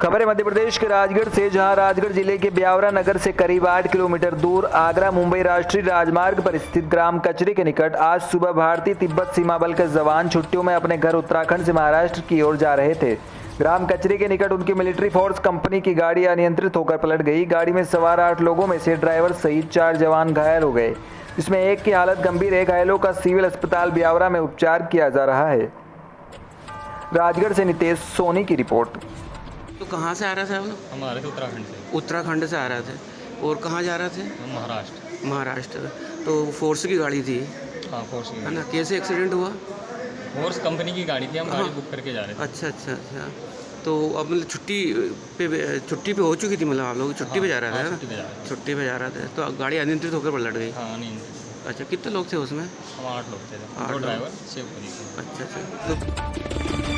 खबर है मध्य प्रदेश के राजगढ़ से, जहां राजगढ़ जिले के ब्यावरा नगर से करीब 8 किलोमीटर दूर आगरा मुंबई राष्ट्रीय राजमार्ग पर स्थित ग्राम कचरी के निकट आज सुबह भारतीय तिब्बत सीमा बल के जवान छुट्टियों में अपने घर उत्तराखंड से महाराष्ट्र की ओर जा रहे थे। ग्राम कचरी के निकट उनकी मिलिट्री फोर्स कंपनी की गाड़ी अनियंत्रित होकर पलट गई। गाड़ी में सवार 8 लोगों में से ड्राइवर सहित 4 जवान घायल हो गए, जिसमें एक की हालत गंभीर है। घायलों का सिविल अस्पताल ब्यावरा में उपचार किया जा रहा है। राजगढ़ से नितेश सोनी की रिपोर्ट। तो कहाँ से आ रहे थे आप लोग? हम आ रहे थे उत्तराखंड से। उत्तराखंड से आ रहे थे। और कहाँ जा रहे थे? हम महाराष्ट्र। महाराष्ट्र। तो फोर्स की गाड़ी थी? हाँ, फोर्स की है ना। कैसे एक्सीडेंट हुआ? फोर्स कंपनी की गाड़ी थी, हम गाड़ी बुक करके जा रहे थे। अच्छा अच्छा अच्छा। तो अब मतलब छुट्टी पे हो चुकी थी, मतलब आप लोग छुट्टी पे जा रहे थे? छुट्टी पे जा रहे थे तो गाड़ी अनियंत्रित होकर पलट गई? हाँ, नहीं। अच्छा, कितने लोग थे उसमें? हम 8 लोग थे, 2 ड्राइवर, सेव करी। अच्छा अच्छा।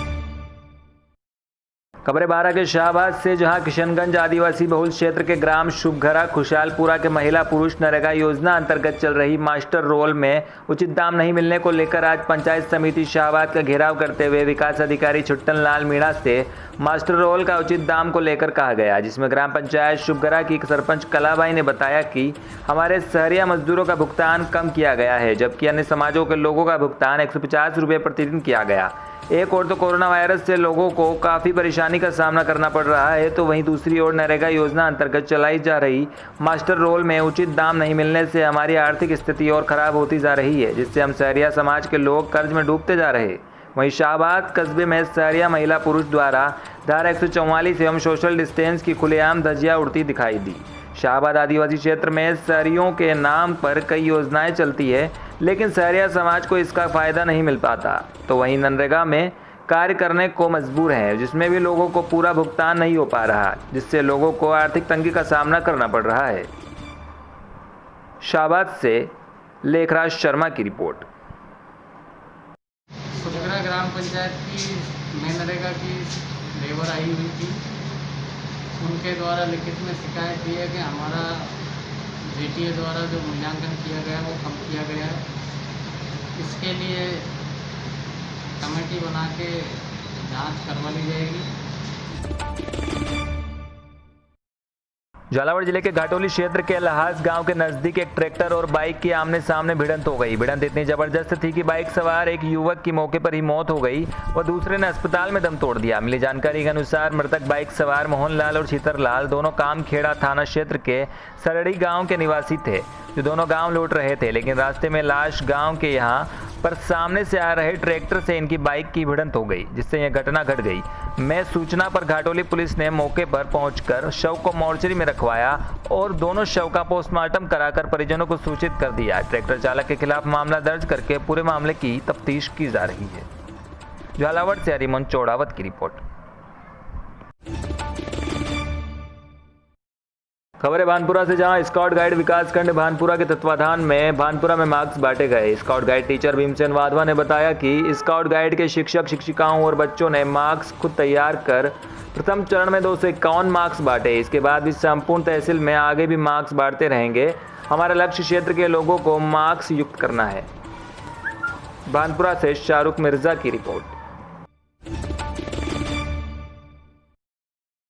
खबर 12 के शाहबाद से, जहां किशनगंज आदिवासी बहुल क्षेत्र के ग्राम शुभघरा खुशहालपुरा के महिला पुरुष नरेगा योजना अंतर्गत चल रही मास्टर रोल में उचित दाम नहीं मिलने को लेकर आज पंचायत समिति शाहबाद का घेराव करते हुए विकास अधिकारी छुट्टन लाल मीणा से मास्टर रोल का उचित दाम को लेकर कहा गया, जिसमें ग्राम पंचायत शुभघरा की सरपंच कलाबाई ने बताया कि हमारे शहरिया मजदूरों का भुगतान कम किया गया है, जबकि अन्य समाजों के लोगों का भुगतान 150 रुपये प्रतिदिन किया गया। एक और तो कोरोना वायरस से लोगों को काफ़ी परेशानी का सामना करना पड़ रहा है, तो वहीं दूसरी ओर नरेगा योजना अंतर्गत चलाई जा रही मास्टर रोल में उचित दाम नहीं मिलने से हमारी आर्थिक स्थिति और ख़राब होती जा रही है, जिससे हम शहरिया समाज के लोग कर्ज में डूबते जा रहे। वहीं शाहबाद कस्बे में शहरिया महिला पुरुष द्वारा धारा 144 एवं सोशल डिस्टेंस की खुलेआम धज्जियां उड़ती दिखाई दी। शाहबाद आदिवासी क्षेत्र में शहरियों के नाम पर कई योजनाएं चलती है, लेकिन शहरिया समाज को इसका फ़ायदा नहीं मिल पाता, तो वहीं मनरेगा में कार्य करने को मजबूर हैं, जिसमें भी लोगों को पूरा भुगतान नहीं हो पा रहा, जिससे लोगों को आर्थिक तंगी का सामना करना पड़ रहा है। शाहबाद से लेखराज शर्मा की रिपोर्ट। शुभघरा ग्राम पंचायत की मनरेगा की लेबर आई हुई थी, उनके द्वारा लिखित में शिकायत दी है कि हमारा जीटीए द्वारा जो मूल्यांकन किया गया वो कम किया गया है। इसके लिए कमेटी बना के जांच करवा ली जाएगी। झालावाड़ जिले के घाटोली क्षेत्र के लहास गांव के नजदीक एक ट्रैक्टर और बाइक की आमने सामने भिड़ंत हो गई। भिड़ंत इतनी जबरदस्त थी कि बाइक सवार एक युवक की मौके पर ही मौत हो गई व दूसरे ने अस्पताल में दम तोड़ दिया। मिली जानकारी के अनुसार मृतक बाइक सवार मोहनलाल और छीतरलाल दोनों कामखेड़ा थाना क्षेत्र के सरड़ी गांव के निवासी थे, जो दोनों गांव लौट रहे थे, लेकिन रास्ते में लाश गांव के यहां पर सामने से आ रहे ट्रैक्टर से इनकी बाइक की भिड़ंत हो गई, जिससे यह घटना घट गई। मैं सूचना पर घाटोली पुलिस ने मौके पर पहुंचकर शव को मोर्चरी में रखवाया और दोनों शव का पोस्टमार्टम कराकर परिजनों को सूचित कर दिया। ट्रैक्टर चालक के खिलाफ मामला दर्ज करके पूरे मामले की तफ्तीश की जा रही है। झालावाड़ से हरिमोहन चौड़ावत की रिपोर्ट। खबर है भानपुरा से, जहां स्काउट गाइड विकासखंड भानपुरा के तत्वाधान में भानपुरा में मार्क्स बांटे गए। Scout guide teacher Bhimsen Wadhwa ने बताया कि स्काउट गाइड के शिक्षक शिक्षिकाओं और बच्चों ने मार्क्स खुद तैयार कर प्रथम चरण में 251 मार्क्स बांटे। इसके बाद भी संपूर्ण तहसील में आगे भी मार्क्स बांटते रहेंगे। हमारा लक्ष्य क्षेत्र के लोगों को मार्क्स युक्त करना है। भानपुरा से शाहरुख मिर्जा की रिपोर्ट।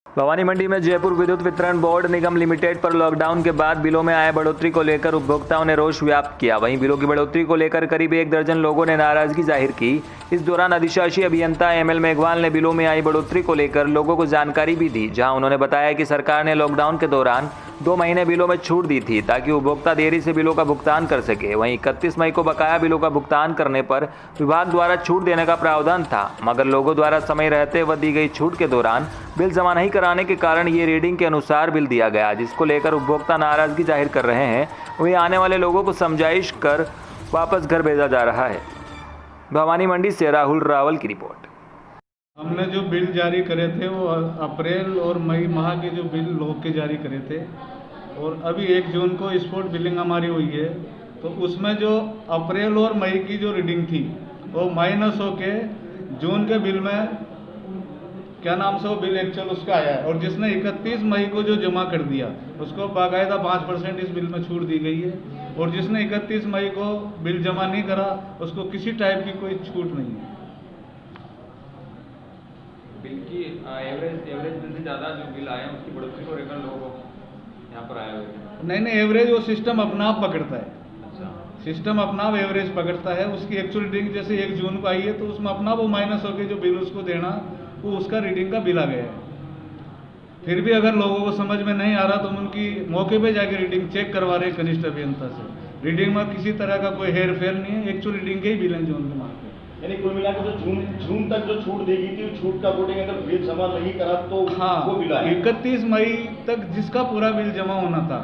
भवानी मंडी में जयपुर विद्युत वितरण बोर्ड निगम लिमिटेड पर लॉकडाउन के बाद बिलों में आए बढ़ोतरी को लेकर उपभोक्ताओं ने रोष व्याप्त किया। वहीं बिलों की बढ़ोतरी को लेकर करीब 1 दर्जन लोगों ने नाराजगी जाहिर की। इस दौरान अधिशासी अभियंता एमएल मेघवाल ने बिलों में आई बढ़ोतरी को लेकर लोगों को जानकारी भी दी, जहां उन्होंने बताया कि सरकार ने लॉकडाउन के दौरान 2 महीने बिलों में छूट दी थी, ताकि उपभोक्ता देरी से बिलों का भुगतान कर सके। वहीं 31 मई को बकाया बिलों का भुगतान करने पर विभाग द्वारा छूट देने का प्रावधान था, मगर लोगों द्वारा समय रहते व दी गई छूट के दौरान बिल जमा नहीं कराने के कारण ये रीडिंग के अनुसार बिल दिया गया, जिसको लेकर उपभोक्ता नाराजगी जाहिर कर रहे हैं। वहीं आने वाले लोगों को समझाइश कर वापस घर भेजा जा रहा है। भवानी मंडी से राहुल रावल की रिपोर्ट। हमने जो बिल जारी करे थे वो अप्रैल और मई माह के जो बिल लोग के जारी करे थे, और अभी 1 जून को स्पॉट बिलिंग हमारी हुई है, तो उसमें जो अप्रैल और मई की जो रीडिंग थी वो माइनस होके जून के बिल में क्या नाम से वो बिल एक्चुअल उसका आया है, और जिसने 31 मई को जो जमा कर दिया उसको बाकायदा 5% इस बिल में छूट दी गई है, और जिसने 31 मई को बिल जमा नहीं करा उसको किसी टाइप की कोई छूट नहीं है। बिल की एवरेज बिल से ज़्यादा जो बिल आए हैं उसकी बढ़ोतरी को लेकर लोग यहाँ पर आए हुए हैं। नहीं, एवरेज वो सिस्टम अपना आप पकड़ता है। अच्छा, सिस्टम अपना आप एवरेज पकड़ता है। उसकी एक्चुअल रीडिंग जैसे 1 जून को आई है तो उसमें अपना वो माइनस होकर जो बिल उसको देना वो उसका रीडिंग का बिल आ गया है। फिर भी अगर लोगों को समझ में नहीं आ रहा तो हम उनकी मौके पे जाके रीडिंग चेक करवा रहे हैं कनिष्ठ अभियंता से। रीडिंग में किसी तरह का कोई हेर फेर नहीं है, एक्चुअल रीडिंग के ही बिल हैं जो उनके मांगते हैं। यानी कुल मिलाकर जो जून तक जो छूट दी गई थी, छूट का अकॉर्डिंग अगर बिल जमा नहीं करा तो हाँ, वो बिल आया। 31 मई तक जिसका पूरा बिल जमा होना था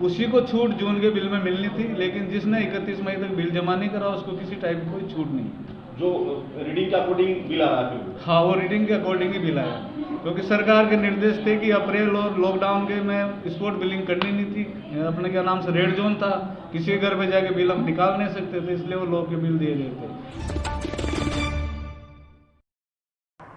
उसी को छूट जून के बिल में मिलनी थी, लेकिन जिसने 31 मई तक बिल जमा नहीं करा उसको किसी टाइप की कोई छूट नहीं। जो रीडिंग के अकॉर्डिंग बिल आ रहा है। हाँ, वो रीडिंग के अकॉर्डिंग ही बिल आया, क्योंकि सरकार के निर्देश थे कि अप्रैल और लॉकडाउन के में स्पॉट बिलिंग करनी नहीं थी। अपने क्या नाम से रेड जोन था, किसी के घर पे जाके बिल हम निकाल नहीं सकते थे, इसलिए वो लोग के बिल दिए गए थे।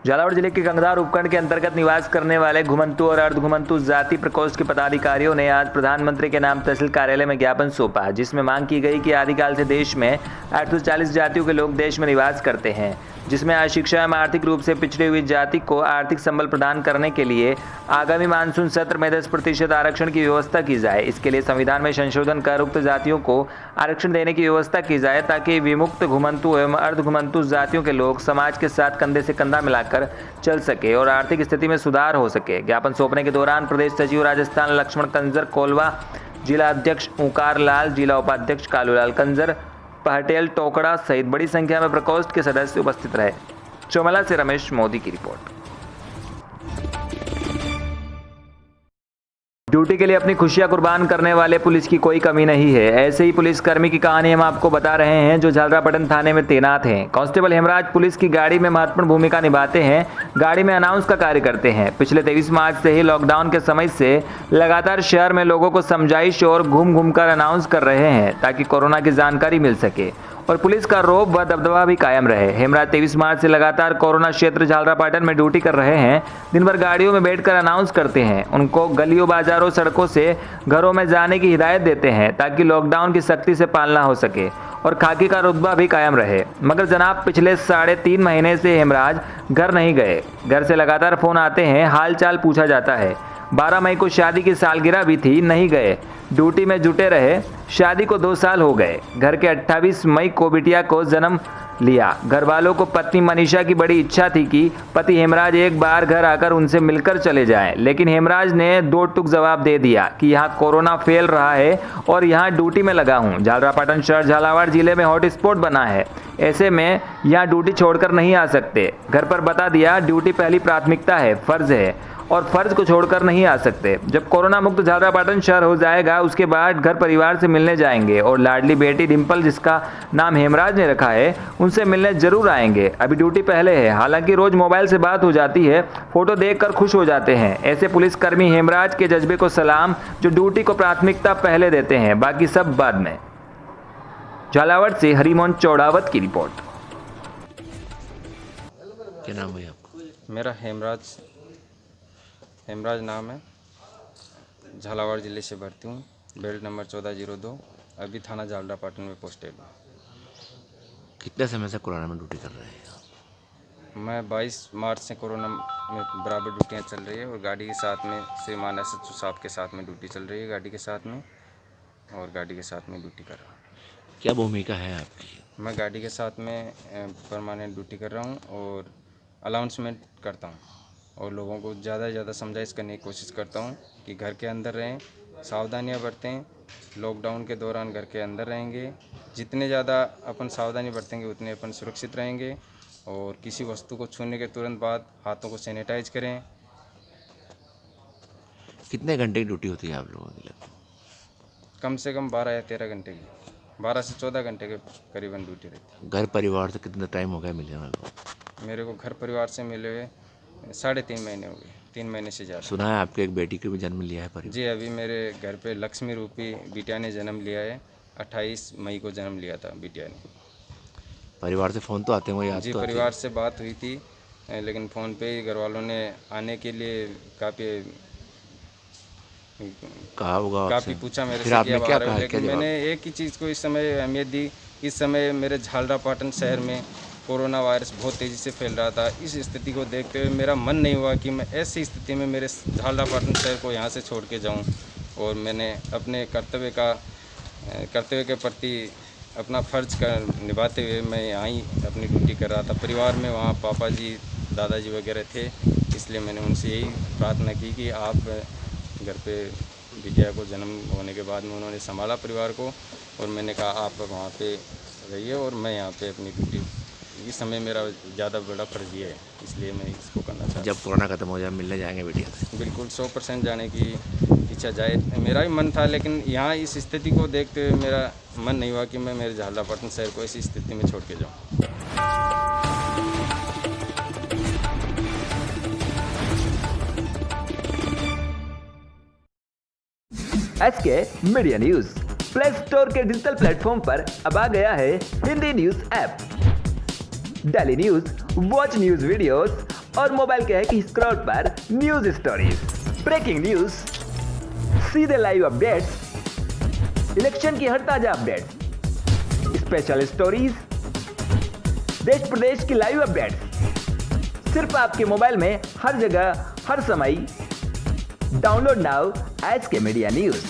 झालावाड़ जिले के गंगधार उपखंड के अंतर्गत निवास करने वाले घुमंतु और अर्धघुमंतु जाति प्रकोष्ठ के पदाधिकारियों ने आज प्रधानमंत्री के नाम तहसील कार्यालय में ज्ञापन सौंपा, जिसमें मांग की गई कि आदिकाल से देश में 840 जातियों के लोग देश में निवास करते हैं, जिसमें आज शिक्षा एवं आर्थिक रूप से पिछड़ी हुई जाति को आर्थिक संबल प्रदान करने के लिए आगामी मानसून सत्र में 10% आरक्षण की व्यवस्था की जाए। इसके लिए संविधान में संशोधन कर उक्त जातियों को आरक्षण देने की व्यवस्था की जाए, ताकि विमुक्त घुमंतु एवं अर्धघुमंतु जातियों के लोग समाज के साथ कंधे से कंधा मिलाकर चल सके और आर्थिक स्थिति में सुधार हो सके। ज्ञापन सौंपने के दौरान प्रदेश सचिव राजस्थान लक्ष्मण कंजर कोलवा, जिला अध्यक्ष ओंकार लाल, जिला उपाध्यक्ष कालूलाल कंजर, पटेल टोकड़ा सहित बड़ी संख्या में प्रकोष्ठ के सदस्य उपस्थित रहे। चौमला से रमेश मोदी की रिपोर्ट। ड्यूटी के लिए अपनी खुशियां कुर्बान करने वाले पुलिस की कोई कमी नहीं है। ऐसे ही पुलिसकर्मी की कहानी हम आपको बता रहे हैं जो झालरापाटन थाने में तैनात हैं। कांस्टेबल हेमराज पुलिस की गाड़ी में महत्वपूर्ण भूमिका निभाते हैं, गाड़ी में अनाउंस का कार्य करते हैं। पिछले 23 मार्च से ही लॉकडाउन के समय से लगातार शहर में लोगों को समझाइश और घूम घूम कर अनाउंस कर रहे हैं, ताकि कोरोना की जानकारी मिल सके और पुलिस का रौब व दबदबा भी कायम रहे। हेमराज 23 मार्च से लगातार कोरोना क्षेत्र झालरापाटन में ड्यूटी कर रहे हैं। दिन भर गाड़ियों में बैठकर अनाउंस करते हैं, उनको गलियों, बाजारों, सड़कों से घरों में जाने की हिदायत देते हैं, ताकि लॉकडाउन की सख्ती से पालना हो सके और खाकी का रुतबा भी कायम रहे। मगर जनाब, पिछले 3.5 महीने से हेमराज घर नहीं गए। घर से लगातार फोन आते हैं, हाल चाल पूछा जाता है। 12 मई को शादी की सालगिरह भी थी, नहीं गए, ड्यूटी में जुटे रहे। शादी को 2 साल हो गए। घर के 28 मई को बिटिया को जन्म लिया। घर वालों को पत्नी मनीषा की बड़ी इच्छा थी कि पति हेमराज एक बार घर आकर उनसे मिलकर चले जाएं, लेकिन हेमराज ने 2 टूक जवाब दे दिया कि यहाँ कोरोना फैल रहा है और यहाँ ड्यूटी में लगा हूँ। झालरापाटन शहर झालावाड़ जिले में हॉटस्पॉट बना है, ऐसे में यहाँ ड्यूटी छोड़कर नहीं आ सकते। घर पर बता दिया, ड्यूटी पहली प्राथमिकता है, फर्ज है और फर्ज को छोड़कर नहीं आ सकते। जब कोरोना मुक्त झालरापाटन शहर हो जाएगा उसके बाद घर परिवार से मिलने जाएंगे और लाडली बेटी डिम्पल, जिसका नाम हेमराज ने रखा है, उनसे मिलने जरूर आएंगे। अभी ड्यूटी पहले है, हालांकि रोज मोबाइल से बात हो जाती है, फोटो देखकर खुश हो जाते हैं। ऐसे पुलिसकर्मी हेमराज के जज्बे को सलाम, जो ड्यूटी को प्राथमिकता पहले देते हैं, बाकी सब बाद में। झालावाड़ से हरिमोहन चौड़ावत की रिपोर्ट। क्या नाम है आपका? मेरा हेमराज नाम है। झालावाड़ ज़िले से भर्ती हूँ, बेल्ट नंबर 1402। अभी थाना झालरापाटन में पोस्टेड हूँ। कितने समय से कोरोना में ड्यूटी कर रहे हैं? मैं 22 मार्च से कोरोना में बराबर ड्यूटियाँ चल रही है और गाड़ी के साथ में श्रीमान SHO साहब के साथ में ड्यूटी चल रही है, गाड़ी के साथ में, और गाड़ी के साथ में ड्यूटी कर रहा हूँ। क्या भूमिका है आपकी? मैं गाड़ी के साथ में परमानेंट ड्यूटी कर रहा हूँ और अनाउंसमेंट करता हूँ और लोगों को ज़्यादा से ज़्यादा समझाइश करने की कोशिश करता हूँ कि घर के अंदर रहें, सावधानियाँ बरतें। लॉकडाउन के दौरान घर के अंदर रहेंगे, जितने ज़्यादा अपन सावधानी बरतेंगे उतने अपन सुरक्षित रहेंगे और किसी वस्तु को छूने के तुरंत बाद हाथों को सैनिटाइज करें। कितने घंटे की ड्यूटी होती है आप लोगों की? कम से कम 12 या 13 घंटे की, 12 से 14 घंटे के करीबन ड्यूटी रहती है। घर परिवार से कितना टाइम हो गया मिले को? मेरे को घर परिवार से मिले हुए 3.5 महीने हो गए, 3 महीने से ज़्यादा। सुना है आपके एक बेटी को भी जन्म लिया है परिवार? जी, अभी मेरे घर पे लक्ष्मी रूपी बिटिया ने जन्म लिया है। 28 मई को जन्म लिया था बिटिया ने। परिवार से फ़ोन तो आते होंगे? जी, परिवार से बात हुई थी, लेकिन फ़ोन पे ही घर वालों ने आने के लिए काफ़ी कहा होगा, काफ़ी पूछा मेरे फिर से आपने क्या कहा? लेकिन मैंने एक ही चीज़ को इस समय अहमियत दी। इस समय मेरे झालरापाटन शहर में कोरोना वायरस बहुत तेज़ी से फैल रहा था। इस स्थिति को देखते हुए मेरा मन नहीं हुआ कि मैं ऐसी स्थिति में मेरे झालरापाटन शहर को यहाँ से छोड़ के जाऊँ, और मैंने अपने कर्तव्य के प्रति अपना फ़र्ज निभाते हुए मैं यहाँ ही अपनी ड्यूटी कर रहा था। परिवार में वहाँ पापा जी, दादाजी वगैरह थे, इसलिए मैंने उनसे यही प्रार्थना की कि आप घर पे बिटिया को जन्म होने के बाद में उन्होंने संभाला परिवार को, और मैंने कहा आप वहाँ पे रहिए और मैं यहाँ पे अपनी ड्यूटी, इस समय मेरा ज़्यादा बड़ा फर्ज ये है, इसलिए मैं इसको करना चाहता हूँ। जब कोरोना खत्म हो जाए मिलने जाएंगे बिटिया से? बिल्कुल 100% जाने की इच्छा जाए, मेरा भी मन था, लेकिन यहाँ इस स्थिति को देखते हुए मेरा मन नहीं हुआ कि मैं मेरे झालरापाटन शहर को ऐसी स्थिति में छोड़ के जाऊँ। SK media news play store के डिजिटल प्लेटफॉर्म पर अब आ गया है Hindi news app. Daily news, watch news videos और मोबाइल के एक ही स्क्रॉल पर न्यूज स्टोरीज, ब्रेकिंग न्यूज, सीधे लाइव अपडेट्स, इलेक्शन की हर ताजा अपडेट्स, स्पेशल स्टोरीज, देश प्रदेश की लाइव अपडेट्स, सिर्फ आपके मोबाइल में हर जगह हर समय। Download now SK media news.